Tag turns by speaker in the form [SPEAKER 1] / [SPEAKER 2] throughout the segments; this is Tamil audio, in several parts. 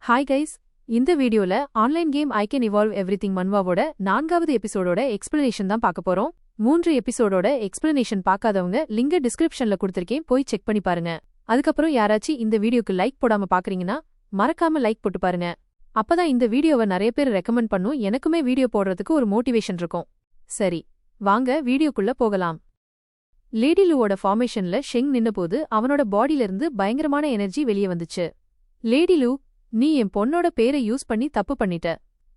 [SPEAKER 1] ஹாய் கைஸ், இந்த வீடியோல online game I can evolve everything மன்வாவோட 4வது எபிசோடோட எக்ஸ்பிளனேஷன் தான் பார்க்க போறோம். 3 எபிசோடோட எக்ஸ்பிளனேஷன் பார்க்காதவங்க லிங்க் டிஸ்கிரிப்ஷன்ல கொடுத்திருக்கேன், போய் செக் பண்ணி பாருங்க. அதுக்கப்புறம் யாராச்சும் இந்த வீடியோக்கு லைக் போடாம பாக்குறீங்கன்னா மறக்காம லைக் போட்டு பாருங்க. அப்பதான் இந்த வீடியோவை நிறைய பேர் ரெக்கமெண்ட் பண்ணும், எனக்குமே வீடியோ போடுறதுக்கு ஒரு மோட்டிவேஷன் இருக்கும். சரி, வாங்க வீடியோக்குள்ள போகலாம். லேடி லூவோட ஃபார்மேஷன்ல ஷெங் நின்னபோது அவனோட பாடியில இருந்து பயங்கரமான எனர்ஜி வெளியே வந்துச்சு. லேடி லூ, நீ என் பொண்ணோட பேரை யூஸ் பண்ணி தப்பு பண்ணிட்ட.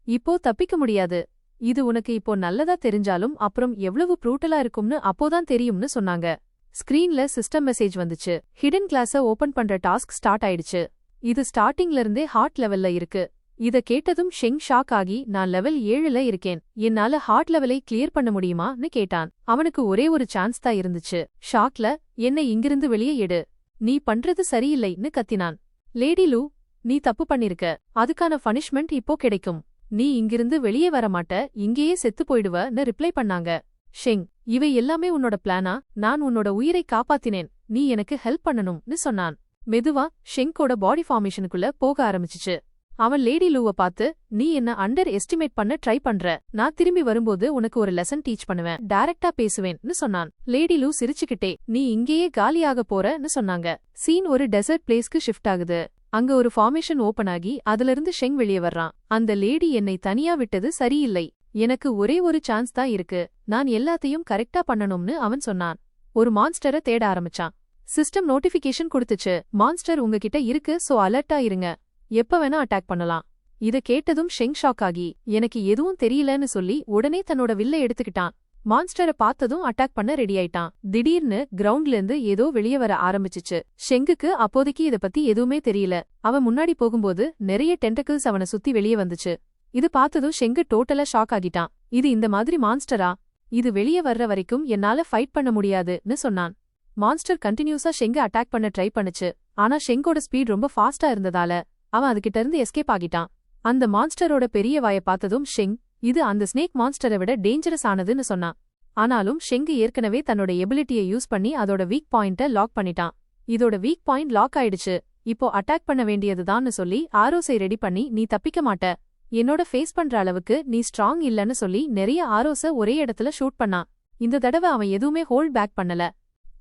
[SPEAKER 1] இப்போ தப்பிக்க முடியாது. இது உனக்கு இப்போ நல்லதா தெரிஞ்சாலும் அப்புறம் எவ்வளவு ப்ரூட்டலா இருக்கும்னு அப்போதான் தெரியும்னு சொன்னாங்க. ஸ்கிரீன்ல சிஸ்டம் மெசேஜ் வந்துச்சு. ஹிடன் கிளாஸ ஓபன் பண்ற டாஸ்க் ஸ்டார்ட் ஆயிடுச்சு. இது ஸ்டார்டிங்ல இருந்தே ஹார்ட் லெவல்ல இருக்கு. இத கேட்டதும் ஷெங் ஷாக் ஆகி, நான் லெவல் 7ல இருக்கேன், என்னால ஹார்ட் லெவலை கிளியர் பண்ண முடியுமான்னு கேட்டான். அவனுக்கு ஒரே ஒரு சான்ஸ் தான் இருந்துச்சு. ஷாக்ல, என்னை இங்கிருந்து வெளியே எடு, நீ பண்றது சரியில்லைன்னு கத்தினான். லேடி லூ, நீ தப்பு பண்ணிருக்க, அதுக்கான பனிஷ்மெண்ட் இப்போ கிடைக்கும், நீ இங்கிருந்து வெளியே வரமாட்ட, இங்கேயே செத்து போயிடுவன்னு ரிப்ளை பண்ணாங்க. ஷெங், இவை எல்லாமே உன்னோட பிளானா? நான் உன்னோட உயிரை காப்பாத்தினேன், நீ எனக்கு ஹெல்ப் பண்ணணும்னு சொன்னான். மெதுவா ஷெங்கோட பாடி ஃபார்மேஷனுக்குள்ள போக ஆரம்பிச்சுச்சு. அவன் லேடி லூவ பார்த்து, நீ என்ன அண்டர் எஸ்டிமேட் பண்ண ட்ரை பண்ற, நான் திரும்பி வரும்போது உனக்கு ஒரு லெசன் டீச் பண்ணுவேன், டைரக்டா பேசுவேன்னு சொன்னான். லேடி லூ சிரிச்சுக்கிட்டே, நீ இங்கேயே காலியாக போறன்னு சொன்னாங்க. சீன் ஒரு டெசர்ட் பிளேஸ்க்கு ஷிஃப்ட் ஆகுது. அங்க ஒரு ஃபார்மேஷன் ஓபன் ஆகி அதிலிருந்து ஷெங் வெளியே வர்றான். அந்த லேடி என்னை தனியா விட்டது சரியில்லை, எனக்கு ஒரே ஒரு சான்ஸ் தான் இருக்கு, நான் எல்லாத்தையும் கரெக்டா பண்ணணும்னு அவன் சொன்னான். ஒரு மான்ஸ்டரை தேட ஆரம்பிச்சான். சிஸ்டம் நோட்டிபிகேஷன் கொடுத்துச்சு, மான்ஸ்டர் உங்ககிட்ட இருக்கு, சோ அலர்ட்டா இருங்க, எப்ப வேணா அட்டாக் பண்ணலாம். இத கேட்டதும் ஷெங் ஷாக் ஆகி, எனக்கு எதுவும் தெரியலன்னு சொல்லி உடனே தன்னோட வில்ல எடுத்துக்கிட்டான். மான்ஸ்டரை பார்த்ததும் அட்டாக் பண்ண ரெடி ஆயிட்டான். திடீர்னு கிரவுண்ட்ல இருந்து ஏதோ வெளியே வர ஆரம்பிச்சுச்சு. ஷெங்குக்கு அப்போதைக்கு இத பத்தி எதுவுமே தெரியல. அவன் முன்னாடி போகும்போது நிறைய டென்டக்கிள்ஸ் அவனை சுத்தி வெளியே வந்துச்சு. இது பார்த்ததும் ஷெங்கு டோட்டலா ஷாக் ஆகிட்டான். இது இந்த மாதிரி மான்ஸ்டரா? இது வெளியே வர்ற வரைக்கும் என்னால ஃபைட் பண்ண முடியாதுன்னு சொன்னான். மான்ஸ்டர் கண்டினியூஸா ஷெங்க அட்டாக் பண்ண ட்ரை பண்ணுச்சு. ஆனா ஷெங்கோட ஸ்பீட் ரொம்ப ஃபாஸ்டா இருந்ததால அவன் அதுகிட்ட இருந்து எஸ்கேப் ஆகிட்டான். அந்த மான்ஸ்டரோட பெரிய வாயை பார்த்ததும் ஷெங், இது அந்த ஸ்னேக் மான்ஸ்டரை விட டேஞ்சரஸ் ஆனதுன்னு சொன்னான். ஆனாலும் ஷெங்கு ஏற்கனவே தன்னோட எபிலிட்டியை யூஸ் பண்ணி அதோட வீக் பாயிண்ட லாக் பண்ணிட்டான். இதோட வீக் பாயிண்ட் லாக் ஆயிடுச்சு, இப்போ அட்டாக் பண்ண வேண்டியதுதான்னு சொல்லி ஆரோஸை ரெடி பண்ணி, நீ தப்பிக்க மாட்ட, என்னோட ஃபேஸ் பண்ற அளவுக்கு நீ ஸ்ட்ராங் இல்லன்னு சொல்லி நிறைய ஆரோஸ ஒரே இடத்துல ஷூட் பண்ணான். இந்த தடவை அவன் எதுவுமே ஹோல்ட் பேக் பண்ணல,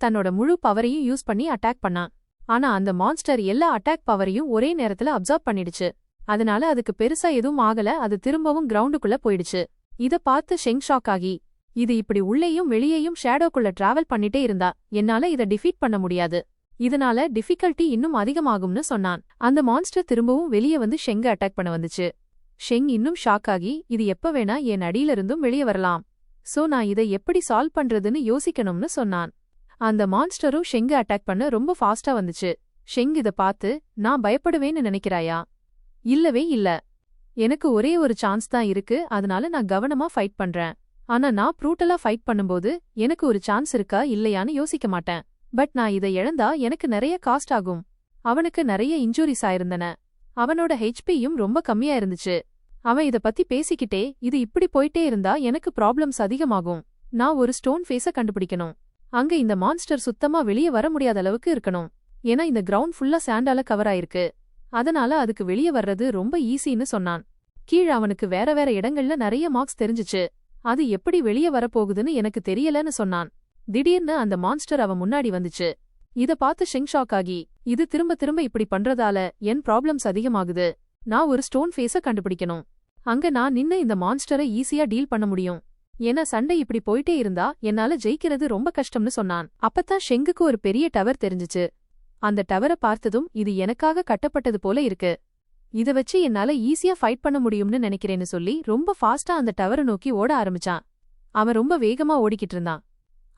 [SPEAKER 1] தன்னோட முழு பவரையும் யூஸ் பண்ணி அட்டாக் பண்ணான். ஆனா அந்த மான்ஸ்டர் எல்லா அட்டாக் பவரையும் ஒரே நேரத்துல அப்சார்ப் பண்ணிடுச்சு. அதனால அதுக்கு பெருசா எதுவும் ஆகல, அது திரும்பவும் கிரவுண்டுக்குள்ள போயிடுச்சு. இத பார்த்து ஷெங் ஷாக் ஆகி, இது இப்படி உள்ளேயும் வெளியேயும் ஷேடோக்குள்ள டிராவல் பண்ணிட்டே இருந்தா என்னால இத டிஃபீட் பண்ண முடியாது, இதனால டிஃபிகல்ட்டி இன்னும் அதிகமாகும்னு சொன்னான். அந்த மான்ஸ்டர் திரும்பவும் வெளியே வந்து ஷெங்க அட்டாக் பண்ண வந்துச்சு. ஷெங் இன்னும் ஷாக் ஆகி, இது எப்ப வேணா என் அடியில இருந்தும் வெளியே வரலாம், சோ நான் இதை எப்படி சால்வ் பண்றதுன்னு யோசிக்கணும்னு சொன்னான். அந்த மான்ஸ்டரும் ஷெங்க அட்டாக் பண்ண ரொம்ப ஃபாஸ்டா வந்துச்சு. ஷெங் இத பார்த்து, நான் பயப்படுவேன்னு நினைக்கிறாயா? இல்லவே இல்ல, எனக்கு ஒரே ஒரு சான்ஸ் தான் இருக்கு, அதனால நான் கவனமா ஃபைட் பண்றேன். ஆனா நான் ப்ரூட்டலா ஃபைட் பண்ணும்போது எனக்கு ஒரு சான்ஸ் இருக்கா இல்லையான்னு யோசிக்க மாட்டேன். பட் நான் இதை இழந்தா எனக்கு நிறைய காஸ்ட் ஆகும். அவனுக்கு நிறைய இன்ஜூரிஸ் ஆயிருந்தன, அவனோட ஹெச்பியும் ரொம்ப கம்மியா இருந்துச்சு. அவன் இத பத்தி பேசிக்கிட்டே, இது இப்படி போயிட்டே இருந்தா எனக்கு ப்ராப்ளம்ஸ் அதிகமாகும், நான் ஒரு ஸ்டோன் ஃபேஸ கண்டுபிடிக்கணும், அங்க இந்த மான்ஸ்டர் சுத்தமா வெளியே வர முடியாத அளவுக்கு இருக்கணும், ஏன்னா இந்த கிரவுண்ட் ஃபுல்லா சாண்டால கவர் ஆயிருக்கு, அதனால அதுக்கு வெளியே வர்றது ரொம்ப ஈஸின்னு சொன்னான். கீழ அவனுக்கு வேற வேற இடங்கள்ல நிறைய மார்க்ஸ் தெரிஞ்சுச்சு, அது எப்படி வெளியே வரப்போகுதுன்னு எனக்கு தெரியலன்னு சொன்னான். திடீர்னு அந்த மான்ஸ்டர் அவன் முன்னாடி வந்துச்சு. இத பார்த்து ஷெங் ஷாக் ஆகி, இது திரும்ப திரும்ப இப்படி பண்றதால என் ப்ராப்ளம்ஸ் அதிகமாகுது, நான் ஒரு ஸ்டோன் ஃபேஸ கண்டுபிடிக்கணும், அங்க நான் நின்னு இந்த மான்ஸ்டரை ஈஸியா டீல் பண்ண முடியும், ஏன்னா சண்டை இப்படி போயிட்டே இருந்தா என்னால ஜெயிக்கிறது ரொம்ப கஷ்டம்னு சொன்னான். அப்பத்தான் ஷெங்குக்கு ஒரு பெரிய டவர் தெரிஞ்சுச்சு. அந்த டவரை பார்த்ததும், இது எனக்காக கட்டப்பட்டது போல இருக்கு, இத வச்சு என்னால ஈஸியா ஃபைட் பண்ண முடியும்னு நினைக்கிறேன்னு சொல்லி ரொம்ப ஃபாஸ்டா அந்த டவரை நோக்கி ஓட ஆரம்பிச்சான். அவன் ரொம்ப வேகமா ஓடிக்கிட்டு இருந்தான்.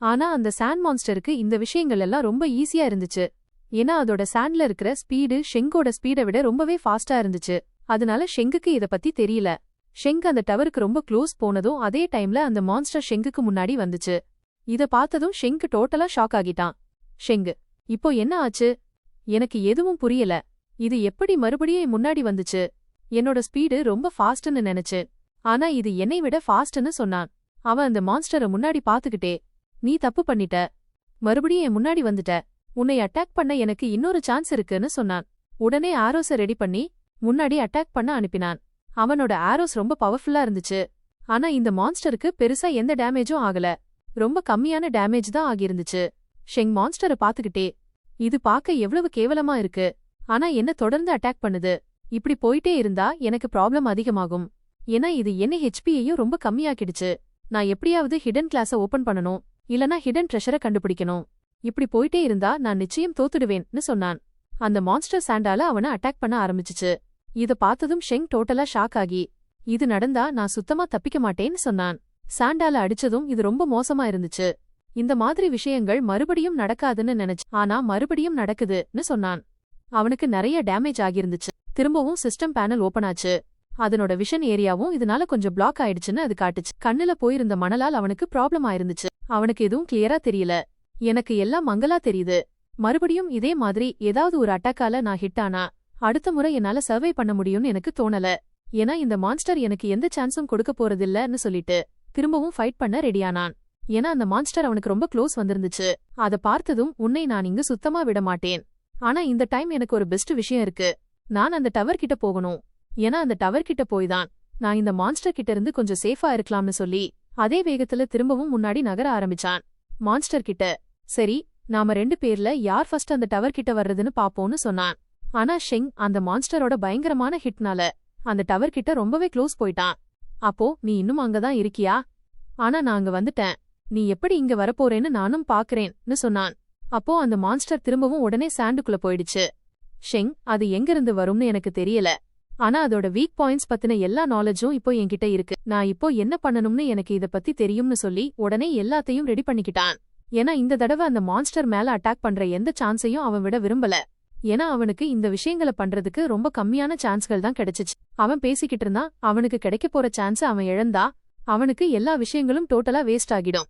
[SPEAKER 1] ஆனா அந்த சாண்ட் மான்ஸ்டருக்கு இந்த விஷயங்கள் எல்லாம் ரொம்ப ஈஸியா இருந்துச்சு, ஏன்னா அதோட சாண்ட்ல இருக்கிற ஸ்பீடு ஷெங்கோட ஸ்பீடை விட ரொம்பவே ஃபாஸ்டா இருந்துச்சு. அதனால ஷெங்குக்கு இத பத்தி தெரியல. ஷெங் அந்த டவருக்கு ரொம்ப க்ளோஸ் போனதும் அதே டைம்ல அந்த மான்ஸ்டர் ஷெங்குக்கு முன்னாடி வந்துச்சு. இத பார்த்ததும் ஷெங்கு டோட்டலா ஷாக் ஆகிட்டான். ஷெங்கு, இப்போ என்ன ஆச்சு? எனக்கு எதுவும் புரியல, இது எப்படி மறுபடியும் முன்னாடி வந்துச்சு? என்னோட ஸ்பீடு ரொம்ப ஃபாஸ்ட்னு நினைச்சு, ஆனா இது என்னை விட ஃபாஸ்ட்னு சொன்னான். அவன் அந்த மான்ஸ்டரை முன்னாடி பாத்துக்கிட்டே, நீ தப்பு பண்ணிட்ட, மறுபடியும் என் முன்னாடி வந்துட்ட, உன்னை அட்டாக் பண்ண எனக்கு இன்னொரு சான்ஸ் இருக்குன்னு சொன்னான். உடனே ஆரோஸ ரெடி பண்ணி, முன்னாடி அட்டாக் பண்ண அனுப்பினான். அவனோட ஆரோஸ் ரொம்ப பவர்ஃபுல்லா இருந்துச்சு. ஆனா இந்த மான்ஸ்டருக்கு பெருசா எந்த டேமேஜும் ஆகல. ரொம்ப கம்மியான டேமேஜ் தான் ஆகியிருந்துச்சு. ஷெங் மான்ஸ்டரை பாத்துக்கிட்டே, இது பாக்க எவ்வளவு கேவலமா இருக்கு. ஆனா என்ன தொடர்ந்து அட்டாக் பண்ணுது. இப்படி போயிட்டே இருந்தா எனக்கு ப்ராப்ளம் அதிகமாகும். ஏன்னா இது என்ன ஹெச்பியையும் ரொம்ப கம்மியாக்கிடுச்சு. நான் எப்படியாவது ஹிடன் கிளாஸ ஓபன் பண்ணணும், இல்லனா ஹிடன் ட்ரெஷரை கண்டுபிடிக்கணும். இப்படி போயிட்டே இருந்தா நான் நிச்சயம் தோத்துடுவேன்னு சொன்னான். அந்த மான்ஸ்டர் சாண்டால அவனை அட்டாக் பண்ண ஆரம்பிச்சுச்சு. இத பார்த்ததும் ஷெங் டோட்டலா ஷாக் ஆகி, இது நடந்தா நான் சுத்தமா தப்பிக்க மாட்டேன்னு சொன்னான். சாண்டால அடிச்சதும் இது ரொம்ப மோசமா இருந்துச்சு. இந்த மாதிரி விஷயங்கள் மறுபடியும் நடக்காதுன்னு நினைச்சு, ஆனா மறுபடியும் நடக்குதுன்னு சொன்னான். அவனுக்கு நிறைய டேமேஜ் ஆகியிருந்துச்சு. திரும்பவும் சிஸ்டம் பேனல் ஓபன் ஆச்சு. அதனோட விஷன் ஏரியாவும் இதனால கொஞ்சம் பிளாக் ஆயிடுச்சுன்னு அது காட்டுச்சு. கண்ணுல போயிருந்த மணலால் அவனுக்கு ப்ராப்ளம் ஆயிருந்துச்சு. அவனுக்கு எதுவும் கிளியரா தெரியல. எனக்கு எல்லாம் மங்கலா தெரியுது. மறுபடியும் இதே மாதிரி ஏதாவது ஒரு அட்டாக்கால நான் ஹிட் ஆனா அடுத்த முறை என்னால சர்வை பண்ண முடியும்னு எனக்கு தோணல. ஏன்னா இந்த மான்ஸ்டர் எனக்கு எந்த சான்ஸும் கொடுக்க போறதில்லன்னு சொல்லிட்டு திரும்பவும் ஃபைட் பண்ண ரெடியானான். ஏன்னா அந்த மான்ஸ்டர் அவனுக்கு ரொம்ப க்ளோஸ் வந்திருந்துச்சு. அத பார்த்ததும் உன்னை நான் இங்கு சுத்தமா விட மாட்டேன். ஆனா இந்த டைம் எனக்கு ஒரு பெஸ்ட் விஷயம் இருக்கு. நான் அந்த டவர் கிட்ட போகணும். ஏன்னா அந்த டவர் கிட்ட போய்தான் நான் இந்த மான்ஸ்டர் கிட்ட இருந்து கொஞ்சம் சேஃபா இருக்கலாம்னு சொல்லி அதே வேகத்துல திரும்பவும் முன்னாடி நகர ஆரம்பிச்சான். மான்ஸ்டர் கிட்ட, சரி நாம 2 பேர்ல யார் ஃபர்ஸ்ட் அந்த டவர் கிட்ட வர்றதுன்னு பாப்போம்னு சொன்னான். ஆனா ஷெங் அந்த மான்ஸ்டரோட பயங்கரமான ஹிட்னால அந்த டவர் கிட்ட ரொம்பவே க்ளோஸ் போயிட்டான். அப்போ நீ இன்னும் அங்கதான் இருக்கியா? ஆனா நான் அங்க வந்துட்டேன். நீ எப்படி இங்க வரப்போறேன்னு நானும் பாக்குறேன்னு சொன்னான். அப்போ அந்த மான்ஸ்டர் திரும்பவும் உடனே சாண்டுக்குள்ள போயிடுச்சு. ஷெங், அது எங்கிருந்து வரும்னு எனக்கு தெரியல. ஆனா அதோட வீக் பாயிண்ட்ஸ் பத்தின எல்லா நாலேஜும் இப்போ என்கிட்ட இருக்கு. நான் இப்போ என்ன பண்ணணும்னு எனக்கு இத பத்தி தெரியும்னு சொல்லி உடனே எல்லாத்தையும் ரெடி பண்ணிக்கிட்டான். ஏன்னா இந்த தடவை அந்த மான்ஸ்டர் மேல அட்டாக் பண்ற எந்த சான்ஸையும் அவன் விட விரும்பல. ஏன்னா அவனுக்கு இந்த விஷயங்களை பண்றதுக்கு ரொம்ப கம்மியான சான்ஸ்கள் தான் கிடைச்சிச்சு. அவன் பேசிக்கிட்டு இருந்தான். அவனுக்கு கிடைக்க போற சான்ஸ் அவன் இழந்தா அவனுக்கு எல்லா விஷயங்களும் டோட்டலா வேஸ்ட் ஆகிடும்.